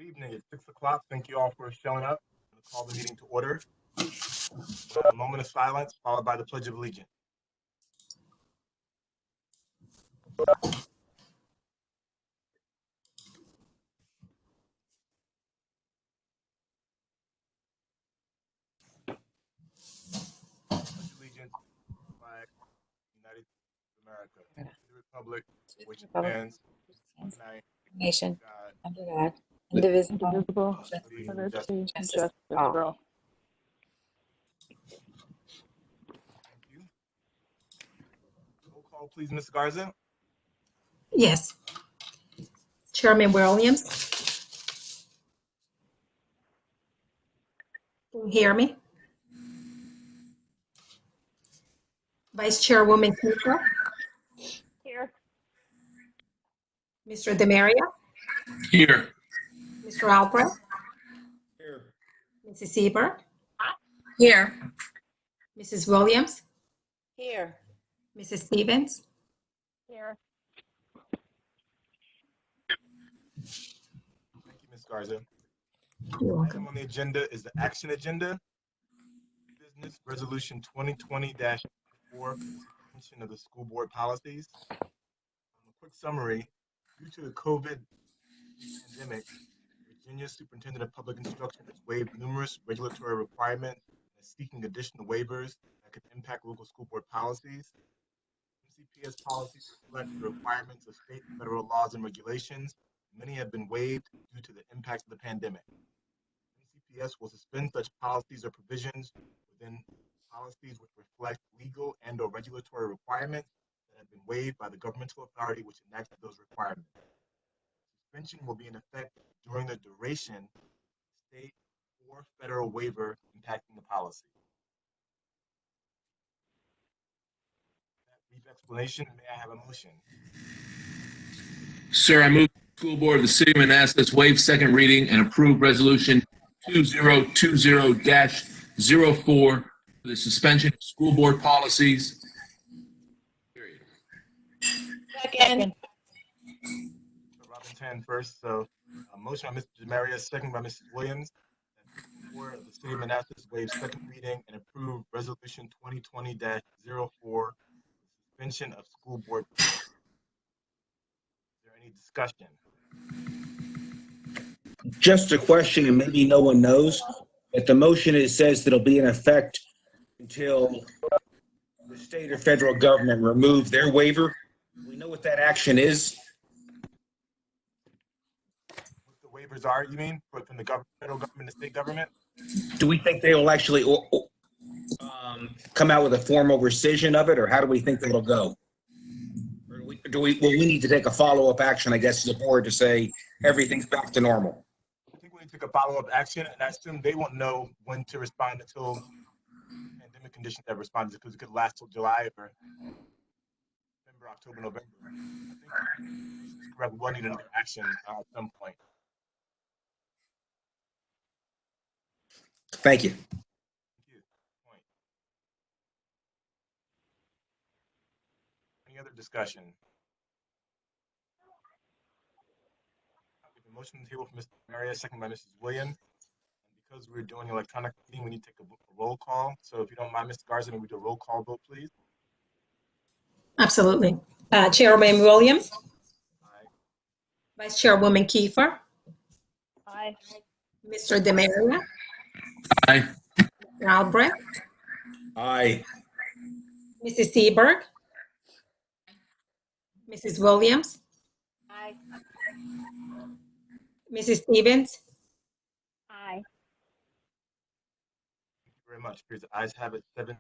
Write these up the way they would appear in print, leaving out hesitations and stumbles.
Good evening. It's 6 o'clock. Thank you all for showing up. I'm going to call the meeting to order. We'll have a moment of silence followed by the Pledge of Allegiance. Pledge allegiance to the flag of the United States of America, to the republic for which it stands, one nation, God, under God, indivisible, with liberty and justice for all. Thank you. Roll call, please, Ms. Garza. Yes. Chairman Williams? Can you hear me? Vice Chairwoman Cooper? Here. Mr. Demaria? Here. Mr. Albrecht? Here. Mrs. Seberg? Here. Mrs. Williams? Here. Mrs. Stevens? Here. Thank you, Ms. Garza. You're Item welcome. on the agenda is the action agenda. Business Resolution 2020-4, suspension of the school board policies. A quick summary: due to the COVID pandemic, Virginia Superintendent of Public Instruction has waived numerous regulatory requirements and is seeking additional waivers that could impact local school board policies. MCPS policies reflect the requirements of state and federal laws and regulations. Many have been waived due to the impacts of the pandemic. MCPS will suspend such policies or provisions within policies which reflect legal and/or regulatory requirements that have been waived by the governmental authority which enacted those requirements. Suspension will be in effect during the duration of state or federal waiver impacting the policy. That brief explanation, may I have a motion? Sir, I move the school board of the City of Manassas waive second reading and approve resolution 2020-04 for the suspension of school board policies. Period. Second. So Robin Tan first. So a motion by Mr. Demaria, second by Mrs. Williams. That the board of the City of Manassas waive second reading and approve resolution 2020-04, suspension of school board policies. Is there any discussion? Just a question, and maybe no one knows, but the motion says that it'll be in effect until the state or federal government remove their waiver. Do we know what that action is? What the waivers are, you mean, from the federal government and state government? Do we think they will actually come out with a formal rescission of it, or how do we think that'll go? Or will we need to take a follow-up action, I guess, as a board to say everything's back to normal? I think we need to take a follow-up action, and I assume they won't know when to respond until pandemic conditions have responded, because it could last till July or September, October, November. I think it's correct. We'll need another action at some point. Thank you. Thank you. Point. Any other discussion? The motion on the table from Mr. Maria, second by Mrs. Williams. And because we're doing electronic meeting, we need to take a roll call. So if you don't mind, Mr. Garza, we do a roll call vote, please. Absolutely. Chairman Williams? Aye. Vice Chairwoman Kiefer? Aye. Mr. Demaria? Aye. Mr. Albrecht? Aye. Mrs. Seberg? Mrs. Williams? Aye. Mrs. Stevens? Aye. Thank you very much. Here's the ayes have it, 7.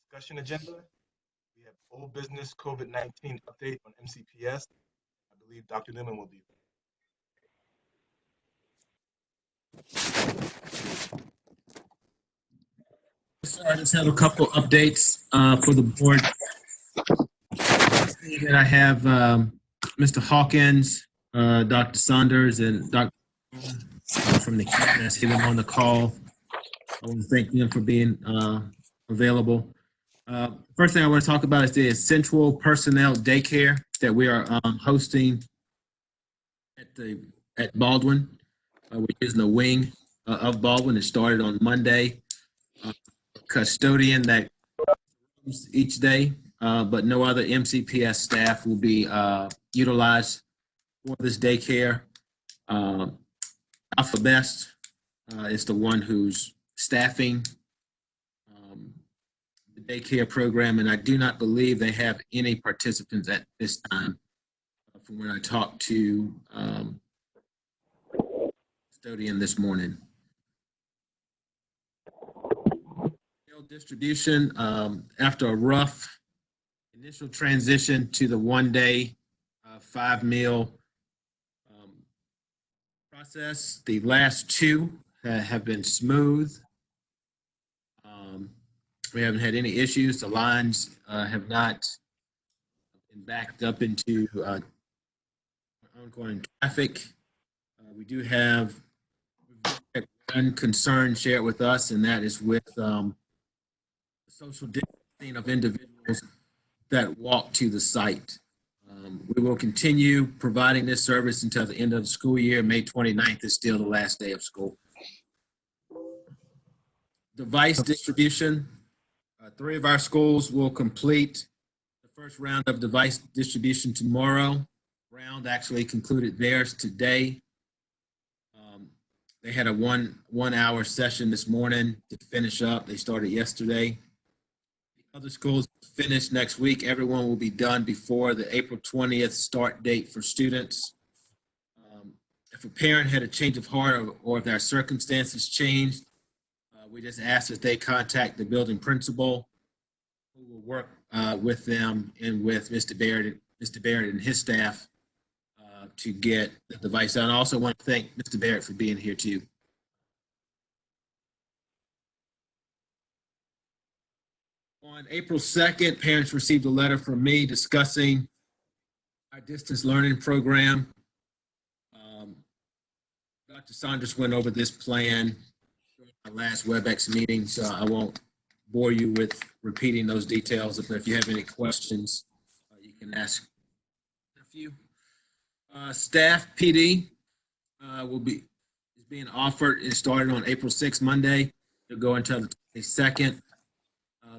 Discussion agenda. We have old business COVID-19 update on MCPS. I believe Dr. Newman will be. So I just have a couple updates for the board. I have Mr. Hawkins, Dr. Saunders, and Dr. from the cabinet. I see them on the call. I want to thank them for being available. First thing I want to talk about is the Central Personnel Daycare. that we are hosting at Baldwin. We're using the wing of Baldwin. It started on Monday. Custodian that comes each day, but no other MCPS staff will be utilized for this daycare. Alpha Best is the one who's staffing the daycare program, and I do not believe they have any participants at this time. From when I talked to custodian this morning. Meal distribution, after a rough initial transition to the 1-day 5-meal process, the last 2 have been smooth. We haven't had any issues. The lines have not been backed up into ongoing traffic. We do have one concern shared with us, and that is with the social distancing of individuals that walk to the site. We will continue providing this service until the end of the school year. May 29th is still the last day of school. Device distribution. 3 of our schools will complete the first round of device distribution tomorrow. Round actually concluded theirs today. They had a one-hour session this morning to finish up. They started yesterday. The other schools finish next week. Everyone will be done before the April 20th start date for students. If a parent had a change of heart or if their circumstances changed, we just ask that they contact the building principal, who will work with them and with Mr. Barrett and his staff to get the device out. I also want to thank Mr. Barrett for being here too. On April 2nd, parents received a letter from me discussing our distance learning program. Dr. Saunders went over this plan during our last WebEx meeting, so I won't bore you with repeating those details. But if you have any questions, you can ask a few. Staff PD is being offered. It started on April 6th, Monday. It'll go until the 22nd.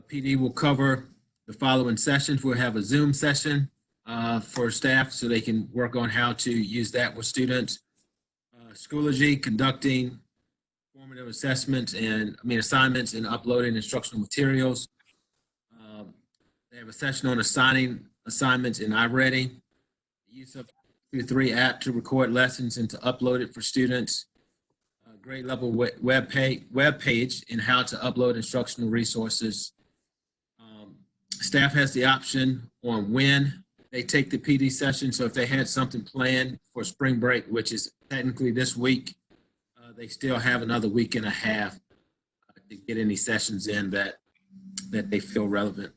PD will cover the following sessions. We'll have a Zoom session for staff so they can work on how to use that with students. Schoology, conducting formative assessments assignments and uploading instructional materials. They have a session on assigning assignments in iReady. The use of the 3 app to record lessons and to upload it for students. Grade level web page and how to upload instructional resources. Staff has the option on when they take the PD session. So if they had something planned for spring break, which is technically this week, they still have another week and a half to get any sessions in that they feel relevant.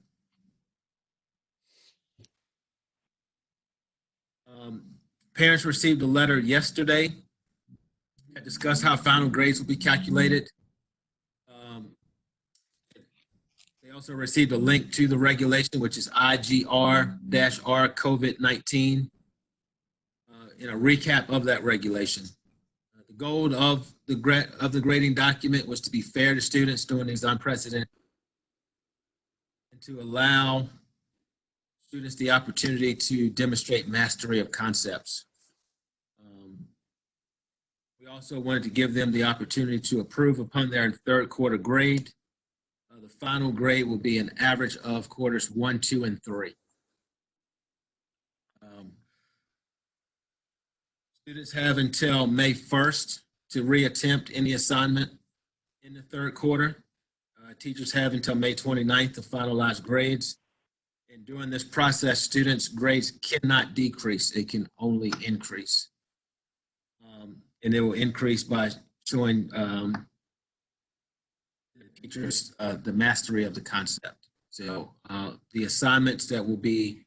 Parents received a letter yesterday that discussed how final grades will be calculated. They also received a link to the regulation, which is IGR-R COVID-19, in a recap of that regulation. The goal of the grading document was to be fair to students during these unprecedented and to allow students the opportunity to demonstrate mastery of concepts. We also wanted to give them the opportunity to approve upon their 3rd quarter grade. The final grade will be an average of quarters 1, 2, and 3. Students have until May 1st to reattempt any assignment in the 3rd quarter. Teachers have until May 29th to finalize grades. And during this process, students' grades cannot decrease. It can only increase. And it will increase by showing the teachers the mastery of the concept. So the assignments that will be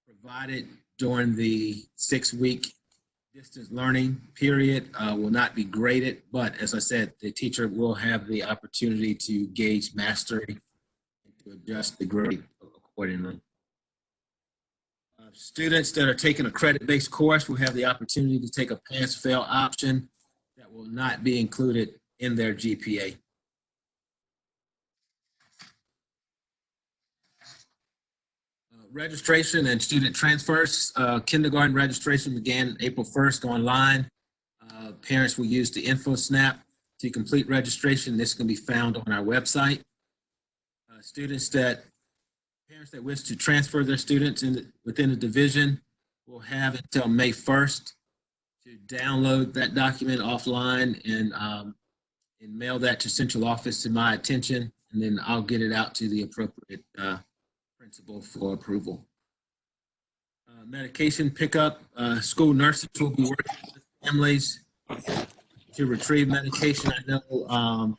provided during the 6-week distance learning period will not be graded, but as I said, the teacher will have the opportunity to gauge mastery and to adjust the grade accordingly. Students that are taking a credit-based course will have the opportunity to take a pass-fail option that will not be included in their GPA. Registration and student transfers. Kindergarten registration began April 1st online. Parents will use the InfoSnap to complete registration. This can be found on our website. Parents that wish to transfer their students within the division will have until May 1st to download that document offline and mail that to central office to my attention, and then I'll get it out to the appropriate principal for approval. Medication pickup. School nurses will be working with families to retrieve medication. I know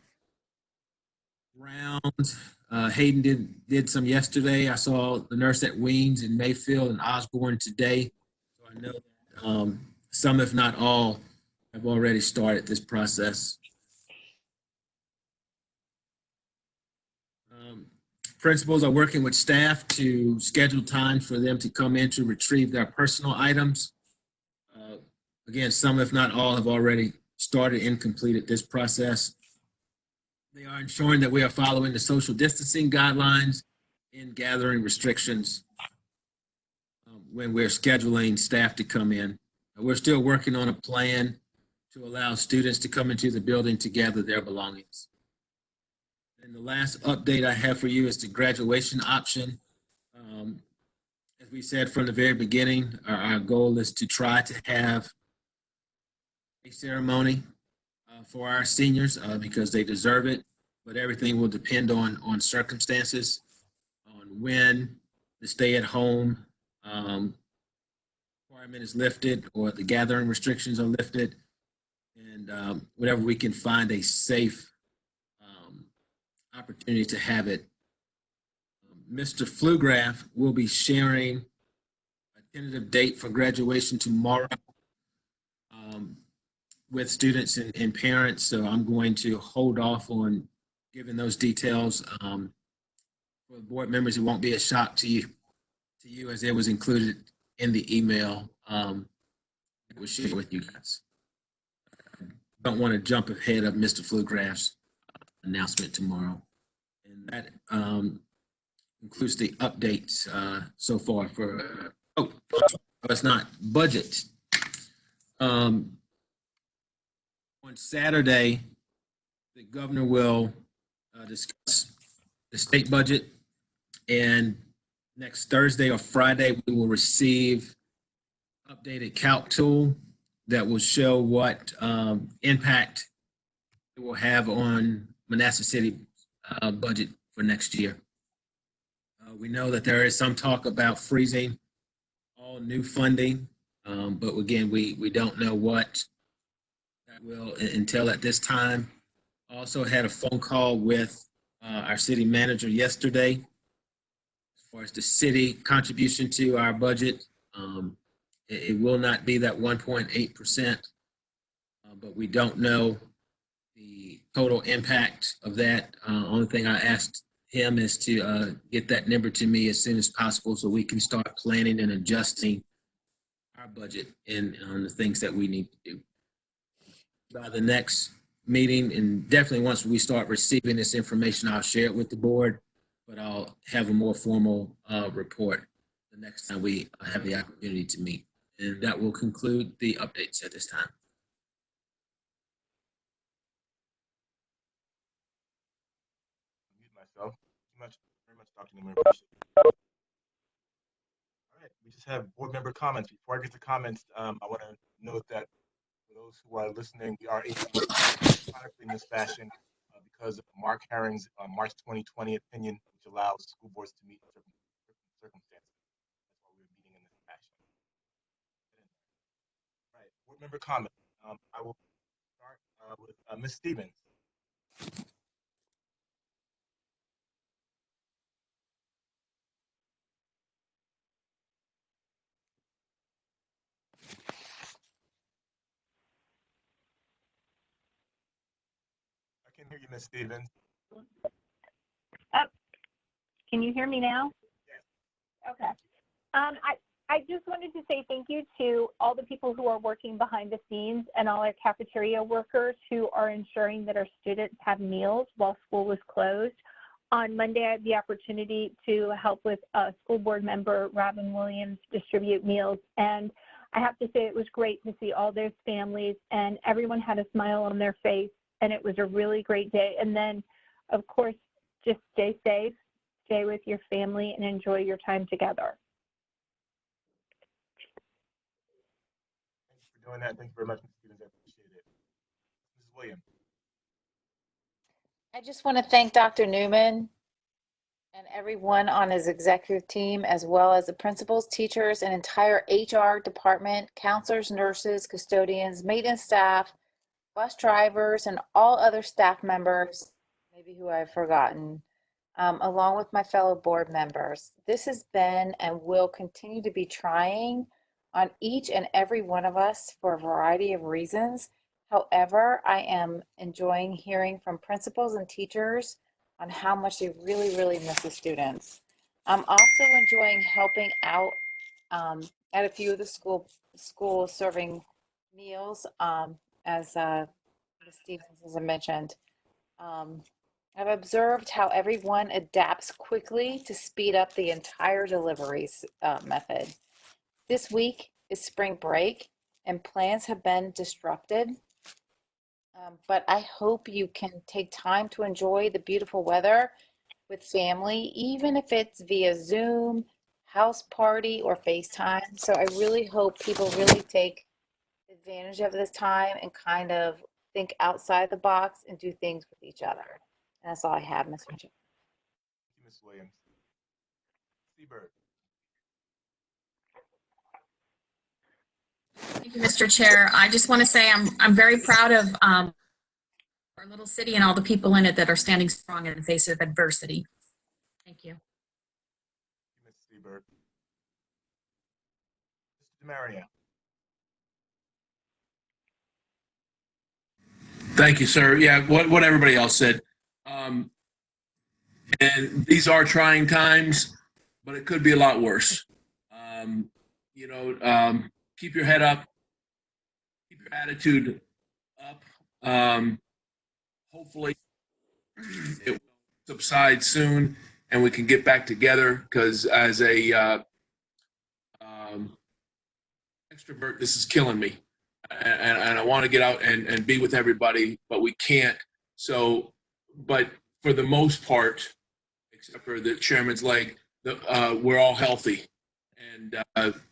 Round, Hayden did some yesterday. I saw the nurse at Weems and Mayfield and Osborne today. So I know that, some, if not all, have already started this process. Principals are working with staff to schedule time for them to come in to retrieve their personal items. Again, some, if not all, have already started and completed this process. They are ensuring that we are following the social distancing guidelines and gathering restrictions when we're scheduling staff to come in. We're still working on a plan to allow students to come into the building to gather their belongings. And the last update I have for you is the graduation option. As we said from the very beginning, our goal is to try to have a ceremony for our seniors because they deserve it, but everything will depend on circumstances, on when the stay-at-home requirement is lifted or the gathering restrictions are lifted, and whenever we can find a safe opportunity to have it. Mr. Flugraf will be sharing a tentative date for graduation tomorrow with students and parents, so I'm going to hold off on giving those details. For the board members, it won't be a shock to you as it was included in the email that was shared with you guys. Don't want to jump ahead of Mr. Flugraf's announcement tomorrow. And that includes the updates so far for, it's not budget. On Saturday, the governor will discuss the state budget, and next Thursday or Friday, we will receive updated calc tool that will show what impact it will have on Manassas City budget for next year. We know that there is some talk about freezing all new funding, but again, we don't know what that will entail at this time. Also had a phone call with our city manager yesterday as far as the city contribution to our budget. It will not be that 1.8%, but we don't know the total impact of that. Only thing I asked him is to get that number to me as soon as possible so we can start planning and adjusting our budget and on the things that we need to do. By the next meeting, and definitely once we start receiving this information, I'll share it with the board, but I'll have a more formal report the next time we have the opportunity to meet. And that will conclude the updates at this time. Mute myself. Very much, Dr. Newman. Appreciate it. All right, we just have board member comments. Before I get to comments, I want to note that for those who are listening, we are able to do electronically in this fashion because of Mark Herring's March 2020 opinion, which allows school boards to meet in certain circumstances. That's why we're meeting in this fashion. All right, board member comments. I will start with Ms. Stevens. I can hear you, Ms. Stevens. Can you hear me now? Yes. Okay. I just wanted to say thank you to all the people who are working behind the scenes and all our cafeteria workers who are ensuring that our students have meals while school was closed. On Monday, I had the opportunity to help with school board member Robin Williams distribute meals. And I have to say it was great to see all those families and everyone had a smile on their face. And it was a really great day. And then, of course, just stay safe, stay with your family, and enjoy your time together. Thank you for doing that. Thank you very much, Ms. Stevens. I appreciate it. Mrs. Williams. I just want to thank Dr. Newman and everyone on his executive team, as well as the principals, teachers, and entire HR department, counselors, nurses, custodians, maintenance staff, bus drivers, and all other staff members, maybe who I've forgotten, along with my fellow board members. This has been and will continue to be trying on each and every one of us for a variety of reasons. However, I am enjoying hearing from principals and teachers on how much they really, really miss the students. I'm also enjoying helping out at a few of the schools serving meals, as Ms. Stevens has mentioned. I've observed how everyone adapts quickly to speed up the entire deliveries method. This week is spring break and plans have been disrupted. But I hope you can take time to enjoy the beautiful weather with family, even if it's via Zoom, house party, or FaceTime. So I really hope people really take advantage of this time and kind of think outside the box and do things with each other. And that's all I have, Mr. Chair. Thank you, Ms. Williams. Seabird. Thank you, Mr. Chair. I just want to say I'm very proud of our little city and all the people in it that are standing strong in the face of adversity. Thank you. Thank you, Ms. Seabird. Mr. DeMaria. Thank you, sir. Yeah, what everybody else said. And these are trying times, but it could be a lot worse. Keep your head up, keep your attitude up. Hopefully it will subside soon and we can get back together, because as a extrovert, this is killing me. And I want to get out and be with everybody, but we can't. So, but for the most part, except for the chairman's leg, we're all healthy. And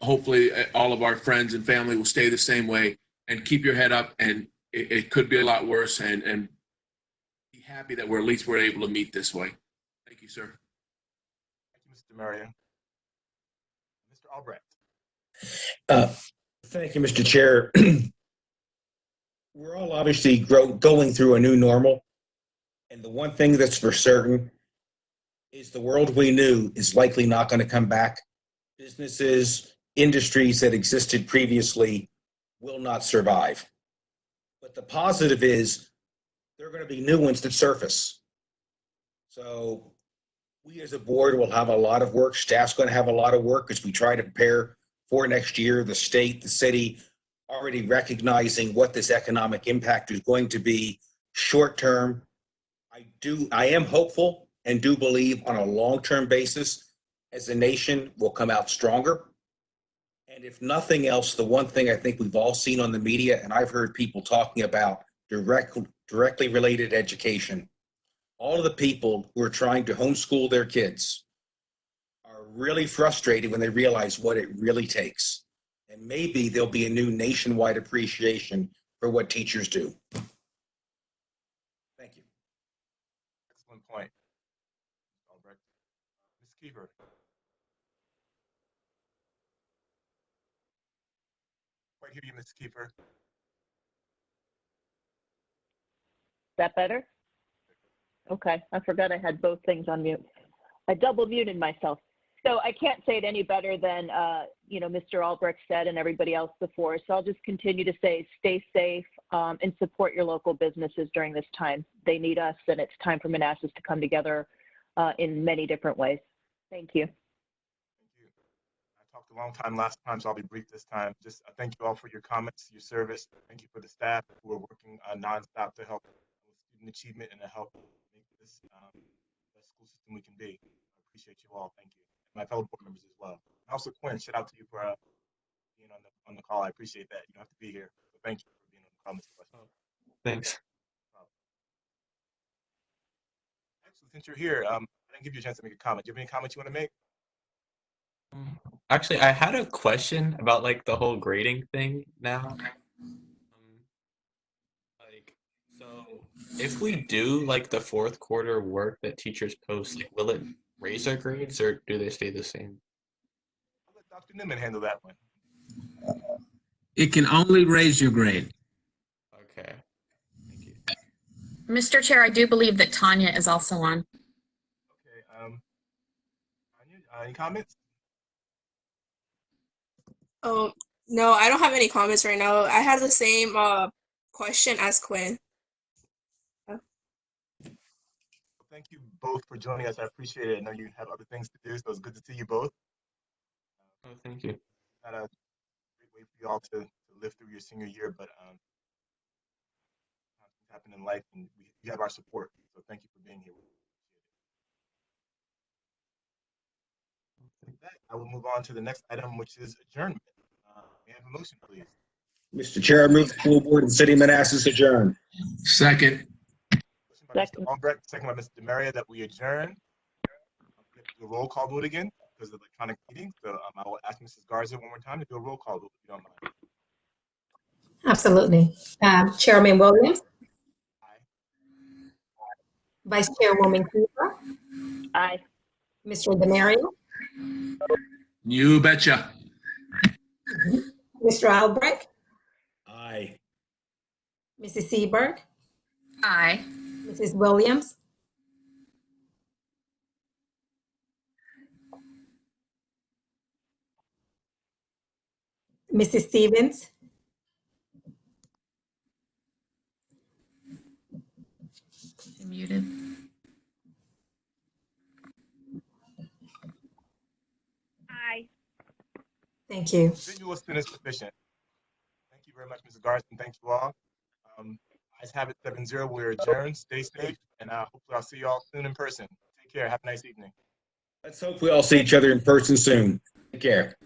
hopefully all of our friends and family will stay the same way, and keep your head up. And it could be a lot worse, and be happy that at least we're able to meet this way. Thank you, sir. Thank you, Mr. DeMaria. Mr. Albrecht. Thank you, Mr. Chair. We're all obviously going through a new normal. And the one thing that's for certain is the world we knew is likely not going to come back. Businesses, industries that existed previously will not survive. But the positive is there are going to be new ones that surface. So we as a board will have a lot of work. Staff's going to have a lot of work as we try to prepare for next year. The state, the city, already recognizing what this economic impact is going to be short term. I am hopeful and do believe on a long-term basis as a nation we'll come out stronger. And if nothing else, the one thing I think we've all seen on the media, and I've heard people talking about directly related education, all of the people who are trying to homeschool their kids are really frustrated when they realize what it really takes. And maybe there'll be a new nationwide appreciation for what teachers do. Thank you. Excellent point, Mr. Albrecht. Ms. Keever. Quite hear you, Ms. Keefer. That better? Okay, I forgot I had both things on mute. I double muted myself. So I can't say it any better than, Mr. Albrecht said and everybody else before. So I'll just continue to say, stay safe and support your local businesses during this time. They need us, and it's time for Manassas to come together in many different ways. Thank you. Thank you. I talked a a long time last time, so I'll be brief this time. Just thank you all for your comments, your service. Thank you for the staff who are working nonstop to help with student achievement and to help make this the best school system we can be. I appreciate you all. Thank you. And my fellow board members as well. And also, Quinn, shout out to you for being on the call. I appreciate that. You don't have to be here. So thank you for being on the call, Mr. West. Thanks. Actually, since you're here, I didn't give you a chance to make a comment. Do you have any comments you want to make? Actually, I had a question about like the whole grading thing now. Like, so if we do like the fourth quarter work that teachers post, like, will it raise our grades or do they stay the same? I'll let Dr. Newman handle that one. It can only raise your grade. Okay. Thank you. Mr. Chair, I do believe that Tanya is also on. Okay. Anya, any comments? Oh, no, I don't have any comments right now. I had the same question as Quinn. Thank you both for joining us. I appreciate it. I know you have other things to do, so it's good to see you both. Oh, thank you. Not a great way for you all to live through your senior year, but things happen in life, and you have our support. So thank you for being here. With that, I will move on to the next item, which is adjournment. May I have a motion, please? Mr. Chair, I move the school board and City of Manassas adjourn. Second. Motion by Mr. Albrecht, second by Mr. DeMaria, that we adjourn. We have to do a roll call vote again because of the electronic meeting. So I will ask Mrs. Garza one more time to do a roll call vote, if you don't mind. Absolutely. Chairman Williams, Aye. Vice Chairwoman Cooper, Aye. Mr. DeMario, You betcha. Mr. Albrecht, Aye. Mrs. Seberg, Aye. Mrs. Williams, Mrs. Stevens, You're muted. Aye. thank you. Visual assistant is sufficient. Thank you very much, Mrs. Garza, and thank you all. Ayes have it 7-0. We're adjourned. Stay safe, and hopefully I'll see you all soon in person. Take care. Have a nice evening. Let's hope we all see each other in person soon. Take care.